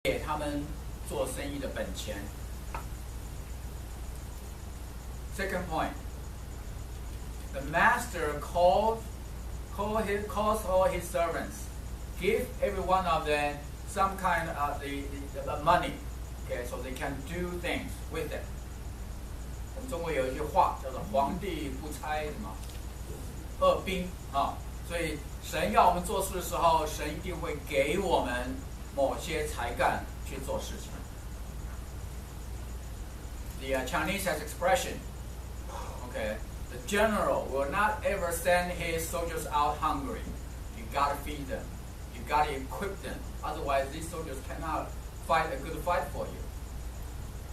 给他们做生意的本钱。Second point, the master calls all his servants, give every one of them some kind of the money, okay, so they can do things with it. 我们中国有一句话叫做"皇帝不拆什么恶兵"啊，所以神要我们做事的时候，神一定会给我们某些才干去做事情。The Chinese has expression, okay, the general will not ever send his soldiers out hungry. You gotta feed them, you gotta equip them, otherwise these soldiers cannot fight a good fight for you.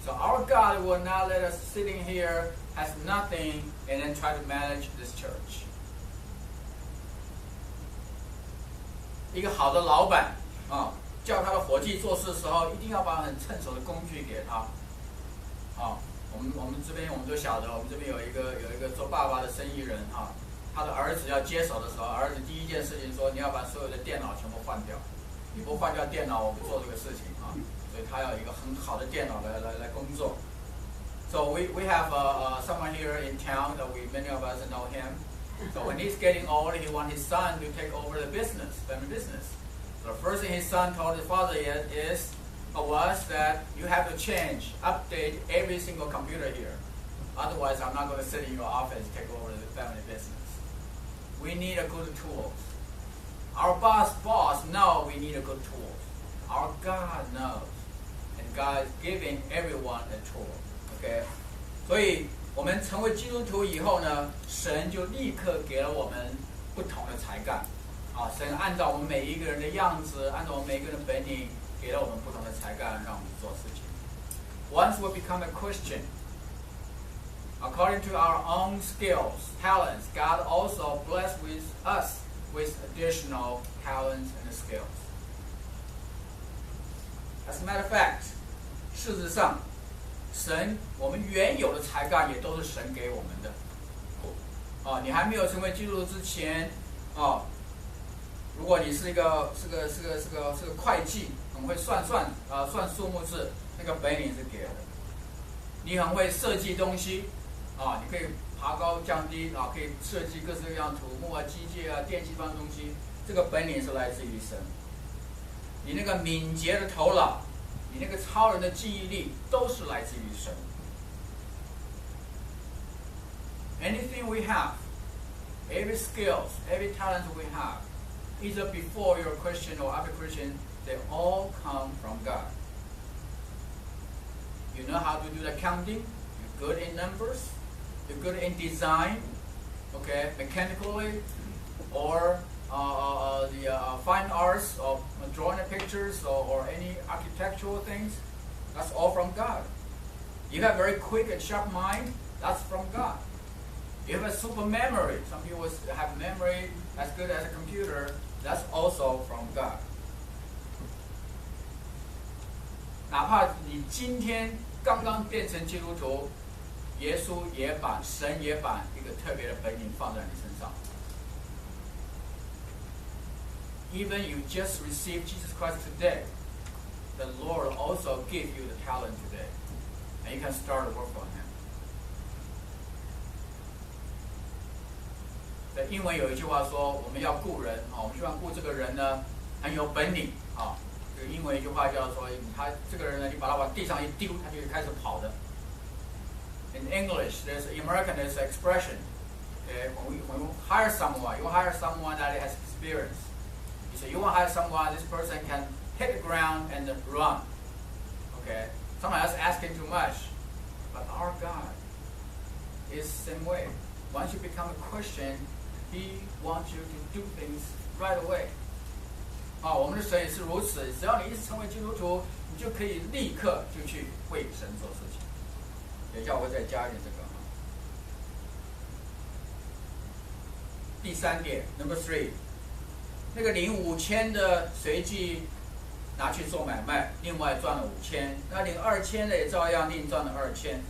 So our God will not let us sitting here as nothing and then try to manage this church. 一个好的老板啊，叫他的伙计做事的时候，一定要把很趁手的工具给他。啊，我们这边我们都晓得，我们这边有一个做爸爸的生意人啊，他的儿子要接手的时候，儿子第一件事情说，你要把所有的电脑全部换掉，你不换掉电脑，我不做这个事情啊。所以他要有一个很好的电脑来工作。So we have someone here in town that many of us know him. So when he's getting old, he wants his son to take over the family business. So the first thing his son told his father was that you have to update every single computer here. Otherwise, I'm not going to sit in your office and take over the family business. We need a good tool. Our boss knows we need a good tool. Our God knows. And God is giving everyone a tool. Okay? 所以我们成为基督徒以后呢，神就立刻给了我们不同的才干。啊，神按照我们每一个人的样子，按照我们每一个人的本领，给了我们不同的才干，让我们做事情。Once we become a Christian, according to our own skills, talents, God also blessed us with additional talents and skills. As a matter of fact, 事实上，神我们原有的才干也都是神给我们的。啊，你还没有成为基督徒之前，啊，如果你是个会计，很会算数目字，那个本领是给的。你很会设计东西，啊，你可以爬高降低，啊，可以设计各式各样土木啊、机械啊、电气方面的东西，这个本领是来自于神。你那个敏捷的头脑，你那个超人的记忆力，都是来自于神。Anything we have, every skills, every talent we have, either before you're a Christian or after Christian, they all come from God. You know how to do the counting, you're good in numbers, you're good in design, okay, mechanically, or the fine arts of drawing pictures or any architectural things, that's all from God. You have a very quick and sharp mind, that's from God. You have a super memory, some people have memory as good as a computer, that's also from God. 哪怕你今天刚刚变成基督徒，耶稣神也把一个特别的本领放在你身上。Even you just received Jesus Christ today, the Lord also give you the talent today, and you can start to work on Him. 在英文有一句话说，我们要雇人啊，我们希望雇这个人呢很有本领啊。这个英文一句话叫做，他这个人呢，你把他往地上一丢，他就开始跑的。In English, there's an expression. Okay, when you hire someone, you hire someone that has experience. You say you want to hire someone, this person can hit the ground and run. Okay, someone else asking too much, but our God is the same way. Once you become a Christian, He wants you to do things right away. 啊，我们的神也是如此，只要你一直成为基督徒，你就可以立刻就去为神做事情。等一下我会再加一点这个。第三点 ，Number 3， 那个领5000的随即拿去做买卖，另外赚了5000，那领2000的也照样另赚了2000。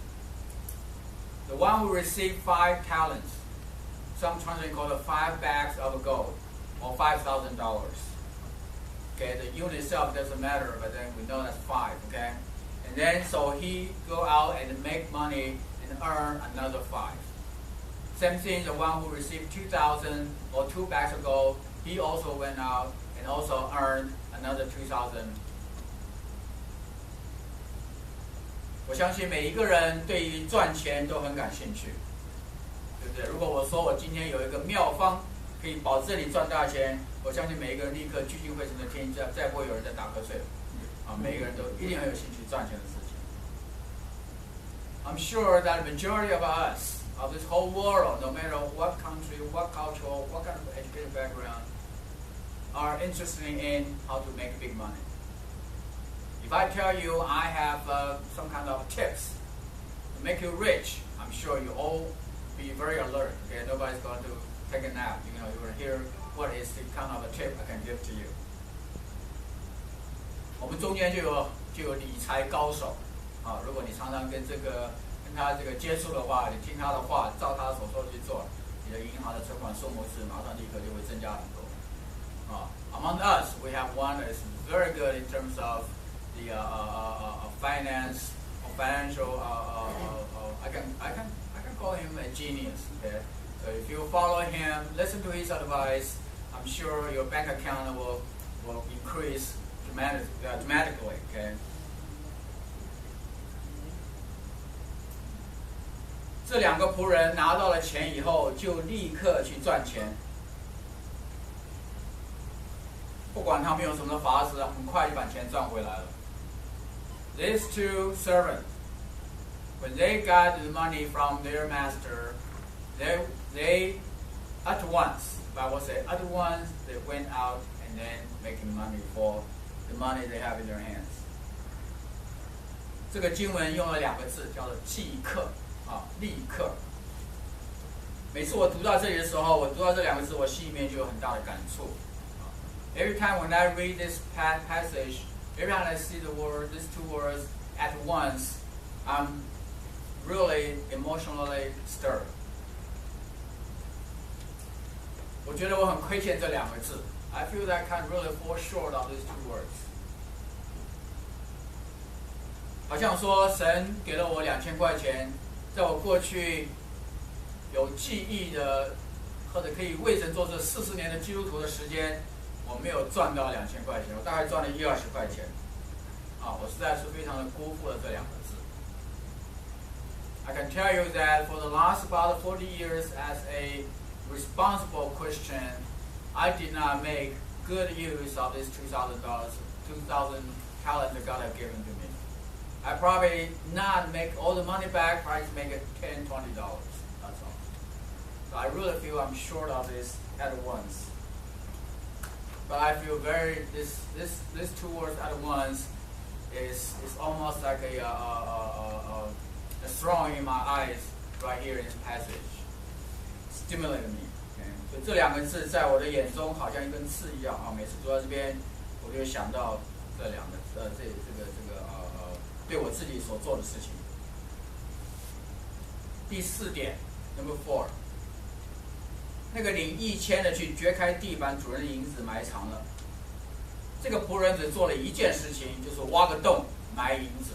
The one who received 5 talents, some translate call it 5 bags of gold, or $5,000. Okay, the unit itself doesn't matter, but then we know that's 5. Okay, and then so he go out and make money and earn another 5. Same thing, the one who received 2,000 or 2 bags of gold, he also went out and also earned another 2,000.我相信每一个人对于赚钱都很感兴趣，对不对？如果我说我今天有一个妙方可以保证你赚大钱，我相信每一个人立刻聚精会神的听，再不会有人在打瞌睡了。每一个人都一定很有兴趣赚钱的事情。I'm sure that the majority of us, of this whole world, no matter what country, what culture, what kind of educated background, are interested in how to make big money. If I tell you I have some kind of tips to make you rich, I'm sure you all be very alert. Okay, nobody's going to take a nap. You know, you're going to hear what is the kind of a tip I can give to you. 我们中间就有理财高手啊，如果你常常跟他这个接触的话，你听他的话，照他所说的去做，你的银行的存款数目是马上立刻就会增加很多。Among us, we have one that is very good in terms of the finance or financial. I can call him a genius. Okay, so if you follow him, listen to his advice, I'm sure your bank account will increase dramatically. Okay. 这2个仆人拿到了钱以后，就立刻去赚钱。不管他们用什么法子，很快就把钱赚回来了。These 2 servants, when they got the money from their master, they at once, Bible says, at once they went out and then making money for the money they have in their hands. 这个经文用了2个字，叫做即刻立刻。每次我读到这里的时候，我读到这2个字，我心里面就有很大的感触。Every time when I read this passage, every time I see these 2 words at once, I'm really emotionally stirred. 我觉得我很亏欠这2个字。I feel that I can't really fall short of these 2 words. 好像说神给了我2000块钱，在我过去有记忆的，或者可以为神做这40年的基督徒的时间。我没有赚到2000块钱，我大概赚了1-20块钱，我实在是非常的辜负了这2个字。I can tell you that for the last about 40 years as a responsible Christian, I did not make good use of this $2,000, 2,000 talents that God had given to me. I probably not make all the money back, probably make it $10, $20. That's all. So I really feel I'm short of this at once. But I feel this 2 words at once is almost like a throwing in my eyes right here in this passage, stimulated me. Okay? 所以这2个字在我的眼中好像一根刺一样每次读到这边，我就会想到这2个对我自己所做的事情。第4点 ，Number 4。那个领1000的去掘开地板主人的银子埋藏了。这个仆人只做了一件事情，就是挖个洞埋银子。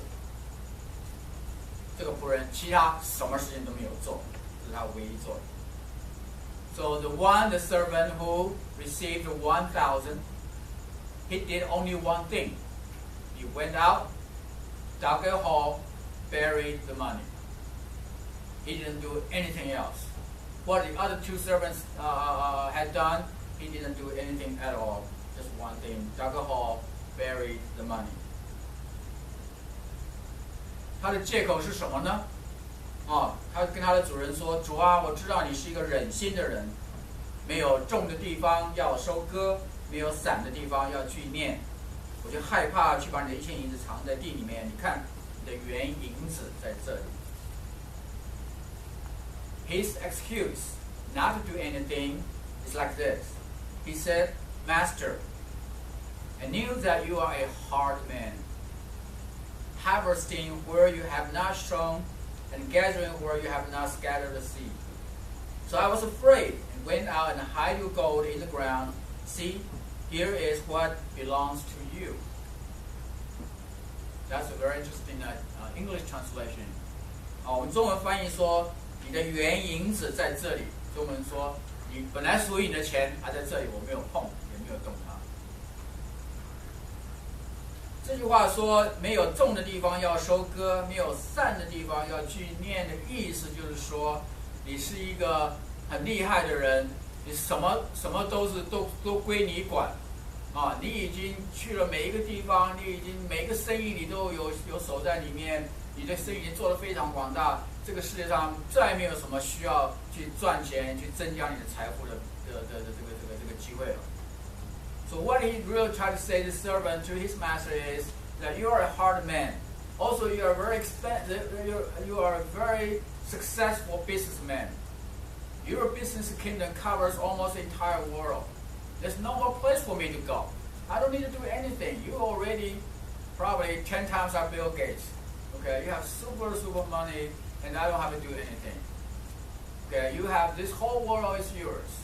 这个仆人其他什么事情都没有做，这是他唯一做的。So the servant who received 1,000, he did only one thing. He went out, dug a hole, buried the money. He didn't do anything else. What the other 2 servants had done, he didn't do anything at all. Just one thing: dug a hole, buried the money. 他的借口是什么呢？他跟他的主人说：“主啊，我知道你是一个忍心的人，没有种的地方要收割，没有散的地方要聚敛。我就害怕去把你的1,000银子藏在地里面。你看，你的原银子在这里。” His excuse not to do anything is like this. He said, "Master, I knew that you are a hard man, harvesting where you have not sown and gathering where you have not scattered the seed. So I was afraid and went out and hid your gold in the ground. See, here is what belongs to you. That's a very interesting English translation. 我们中文翻译说，你的原银子在这里。中文说，你本来属于你的钱还在这里，我没有碰，也没有动它。这句话说，没有种的地方要收割，没有散的地方要聚念的意思就是说，你是一个很厉害的人，你什么都归你管。你已经去了每一个地方，你已经每一个生意你都有手在里面，你的生意已经做得非常广大。这个世界上再没有什么需要去赚钱、去增加你的财富的这个机会了。So what he really tried to say to the servant to his master is that you are a hard man. Also, you are very you are a very successful businessman. Your business kingdom covers almost the entire world. There's no more place for me to go. I don't need to do anything. You already probably 10 times our Bill Gates. Okay, you have super money, and I don't have to do anything. Okay, you have this whole world is yours.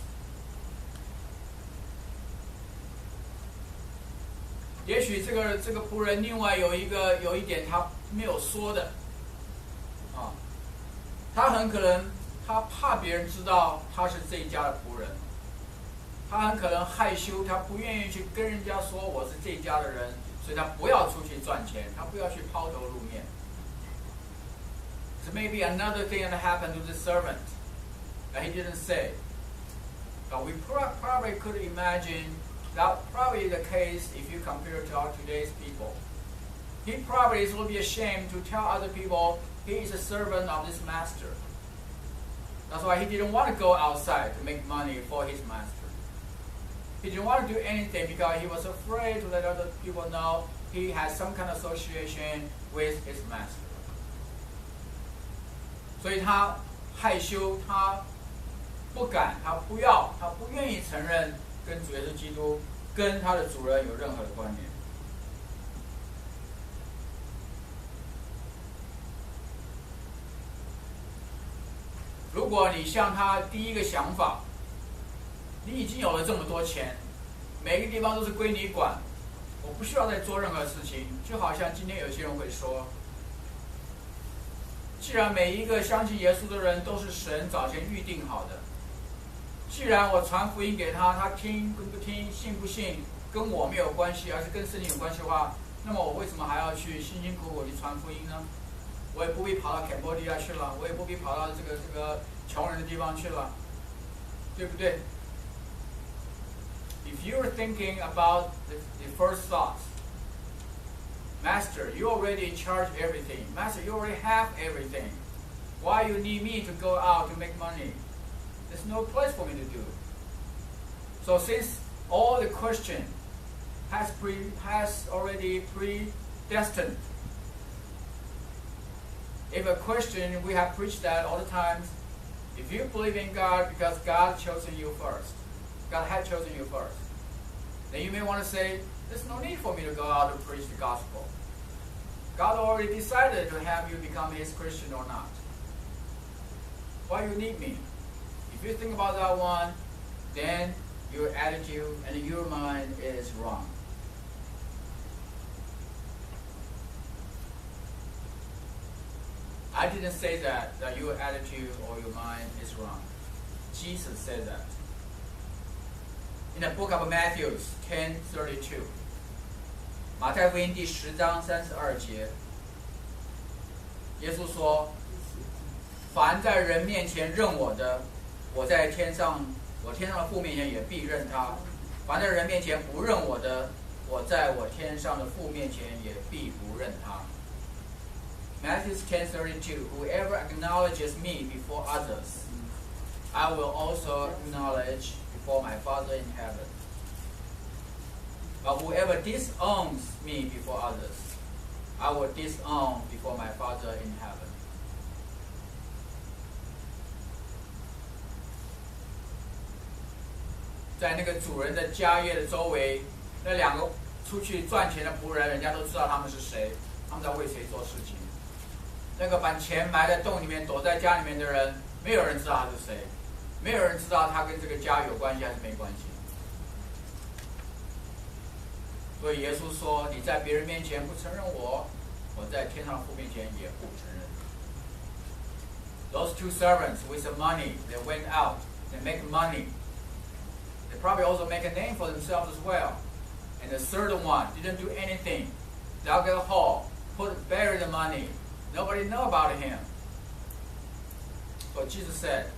也许这个仆人另外有一点他没有说的，他很可能他怕别人知道他是这一家的仆人。他很可能害羞，他不愿意去跟人家说我是这家的人，所以他不要出去赚钱，他不要去抛头露面。So maybe another thing that happened to the servant that he didn't say. But we probably could imagine that probably the case if you compare to our today's people. He probably is will be ashamed to tell other people he is a servant of this master. That's why he didn't want to go outside to make money for his master. He didn't want to do anything because he was afraid to let other people know he had some kind of association with his master. 所以他害羞，他不敢，他不愿意承认跟主耶稣基督跟他的主人有任何的关联。如果你像他第一个想法，你已经有了这么多钱，每个地方都是归你管，我不需要再做任何事情。就好像今天有些人会说，既然每一个相信耶稣的人都是神早前预定好的，既然我传福音给他，他听跟不听、信不信，跟我没有关系，而是跟圣经有关系的话，那么我为什么还要去辛辛苦苦地传福音呢？我也不必跑到柬埔寨去了，我也不必跑到这个穷人的地方去了，对不对？If you're thinking about the first thoughts, Master, you already charge everything. Master, you already have everything. Why you need me to go out to make money? There's no place for me to do. So since all the question has already predestined, if a question, we have preached that all the time, if you believe in God because God chosen you first, God had chosen you first, then you may want to say, there's no need for me to go out to preach the gospel. God already decided to have you become His Christian or not. Why you need me? If you think about that one, then your attitude and your mind is wrong. I didn't say that your attitude or your mind is wrong. Jesus said that. In the book of Matthew 10:32, 马太福音第10章32节，耶稣说：“凡在人面前认我的，我天上的父面前也必认他；凡在人面前不认我的，我在我天上的父面前也必不认他。” Matthew 10:32, whoever acknowledges me before others, I will also acknowledge before my Father in heaven. But whoever disowns me before others, I will disown before my Father in heaven. 在那个主人的家业的周围，那两个出去赚钱的仆人，人家都知道他们是谁，他们在为谁做事情。那个把钱埋在洞里面、躲在家里面的人，没有人知道他是谁，没有人知道他跟这个家有关系还是没关系。所以耶稣说：“你在别人面前不承认我，我在天上父面前也不承认。” Those two servants with the money, they went out, they make money. They probably also make a name for themselves as well. And the third one didn't do anything. Dug a hole, buried the money. Nobody know about him. So Jesus said,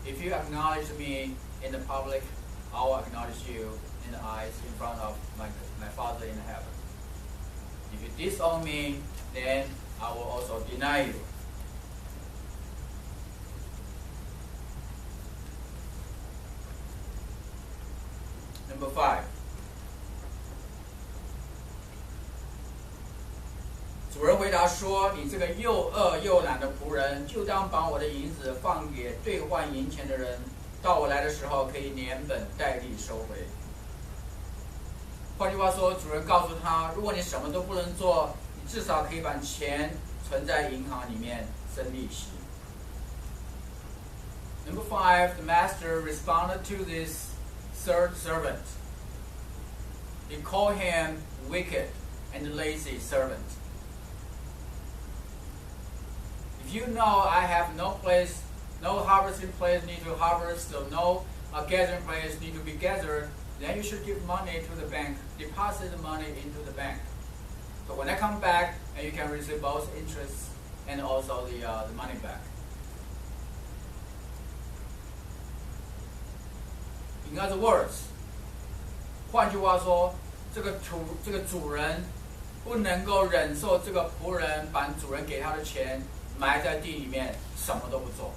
if you acknowledge me in the public, I will acknowledge you in the eyes in front of my Father in heaven. If you disown me, then I will also deny you. Number 5. 主人回答说：“你这个又饿又懒的仆人，就当把我的银子放给兑换银钱的人，到我来的时候可以连本带利收回。”换句话说，主人告诉他：如果你什么都不能做，你至少可以把钱存在银行里面生利息。Number 5, the master responded to this third servant. He called him wicked and lazy servant. If you know I have no place, no harvesting place need to harvest, so no gathering place need to be gathered, then you should give money to the bank, deposit the money into the bank. So when I come back, and you can receive both interest and also the money back. In other words, 换句话说，这个主人不能够忍受这个仆人把主人给他的钱埋在地里面，什么都不做。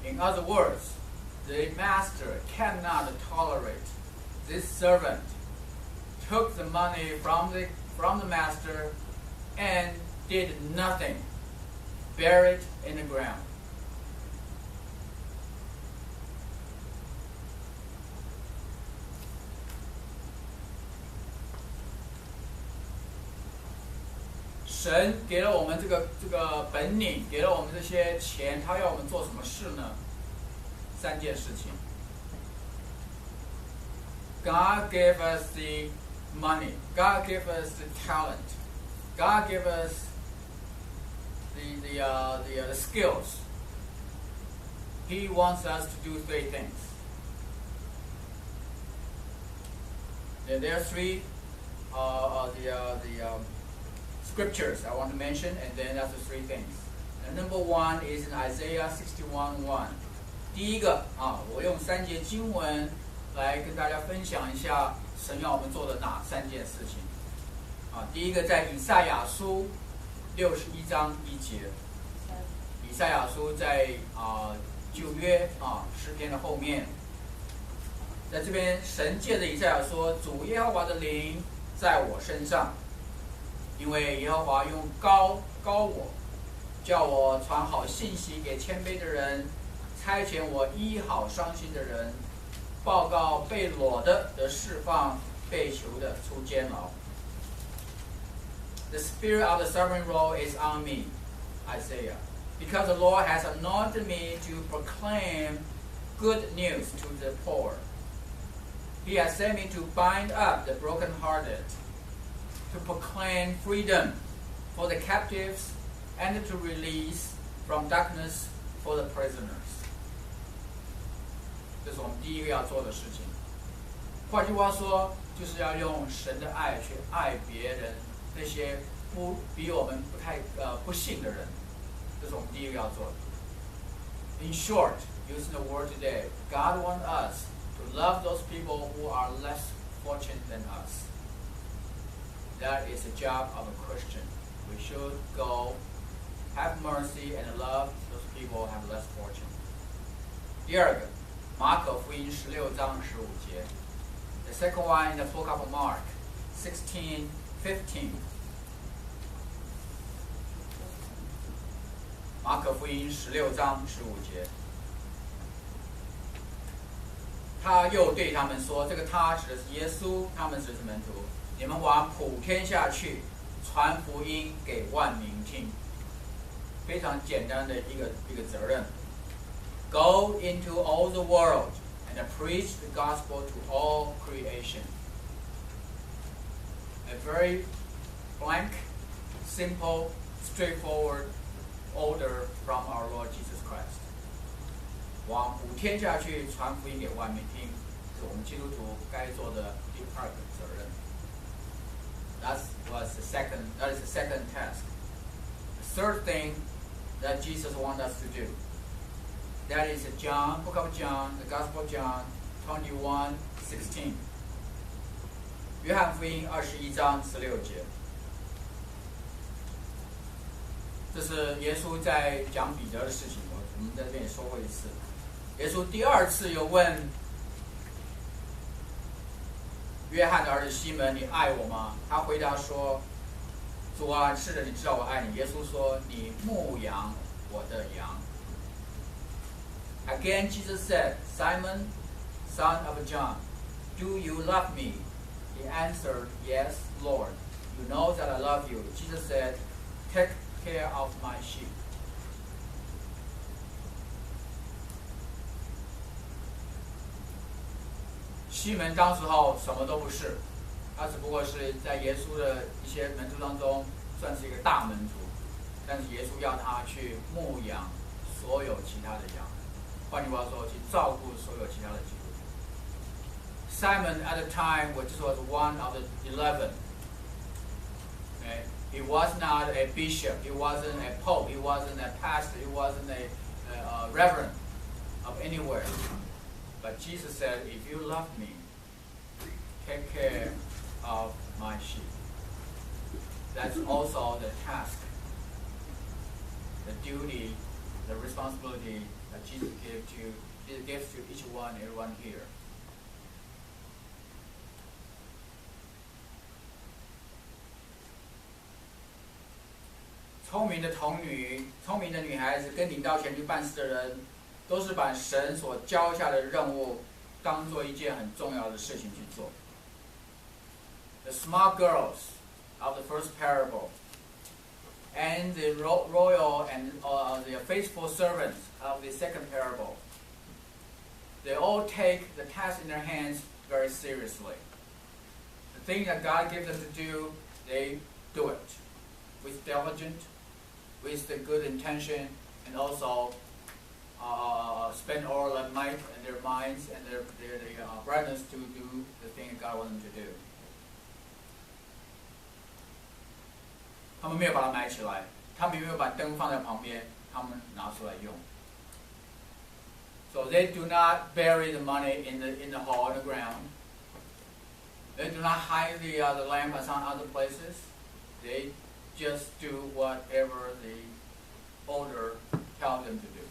In other words, the master cannot tolerate this servant took the money from the master and did nothing, buried in the ground. 神给了我们这个本领，给了我们这些钱，他要我们做什么事呢？3件事情。God gave us the money. God gave us the talent. God gave us the skills. He wants us to do 3 things. There are 3 scriptures I want to mention, and then that's the 3 things. And number 1 is in Isaiah 61:1. 第一个我用3节经文来跟大家分享一下神要我们做的哪3件事情。第一个在以赛亚书61章1节。以赛亚书在旧约诗篇的后面，在这边神借着以赛亚说：“主耶和华的灵在我身上。”因为耶和华用膏我，叫我传好信息给谦卑的人，差遣我医好伤心的人，报告被掳的得释放，被囚的出监牢。The spirit of the sovereign Lord is on me, Isaiah, because the Lord has anointed me to proclaim good news to the poor. He has sent me to bind up the brokenhearted, to proclaim freedom for the captives, and to release from darkness for the prisoners. 这是我们第一个要做的事情。换句话说，就是要用神的爱去爱别人，那些比我们不幸的人，这是我们第一个要做的。In short, using the word today, God wants us to love those people who are less fortunate than us. That is the job of a Christian. We should go, have mercy, and love those people who have less fortune. 第二个，马可福音16章15节。The second one in the book of Mark, 16:15. 马可福音16章15节。他又对他们说：“这个他指的是耶稣，他们指的是门徒。你们往普天下去，传福音给万民听。”非常简单的一个责任。Go into all the world and and preach the gospel to all creation. A very blank, simple, straightforward order from our Lord Jesus Christ. 往普天下去传福音给外面听，是我们基督徒该做的第二个责任。That is the second task. The third thing that Jesus wants us to do. That is Book of John, the Gospel of John 21:16. 约翰福音21章16节。这是耶稣在讲彼得的事情，我们在这边也说过一次。耶稣第二次又问约翰的儿子西门：“你爱我吗？”他回答说：“主啊，是的，你知道我爱你。”耶稣说：“你牧养我的羊。” Again, Jesus said, "Simon, son of John, do you love me?" He answered, "Yes, Lord. You know that I love you." Jesus said, "Take care of my sheep." 西门当时候什么都不是，他只不过是在耶稣的一些门徒当中算是一个大门徒，但是耶稣要他去牧养所有其他的羊，换句话说，去照顾所有其他的基督徒。Simon at the time was one of the 11. Okay? He was not a bishop. He wasn't a pope. He wasn't a pastor. He wasn't a reverend of anywhere. But Jesus said, "If you love me, take care of my sheep." That's also the task, the duty, the responsibility that Jesus gives to each one, everyone here. 聪明的女孩子跟领到前去办事的人，都是把神所交下的任务当做一件很重要的事情去做。The smart girls of the first parable, and the royal and the faithful servants of the second parable, they all take the task in their hands very seriously. The thing that God gives them to do, they do it with diligence, with the good intention, and also spend all their might and their minds and their brightness to do the thing that God wants them to do. 他们没有把它埋起来，他们没有把灯放在旁边，他们拿出来用。So they do not bury the money in the hole in the ground. They do not hide the lamp on other places. They just do whatever the order tells them to do.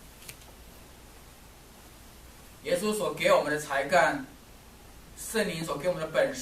耶稣所给我们的才干，圣灵所给我们的本事。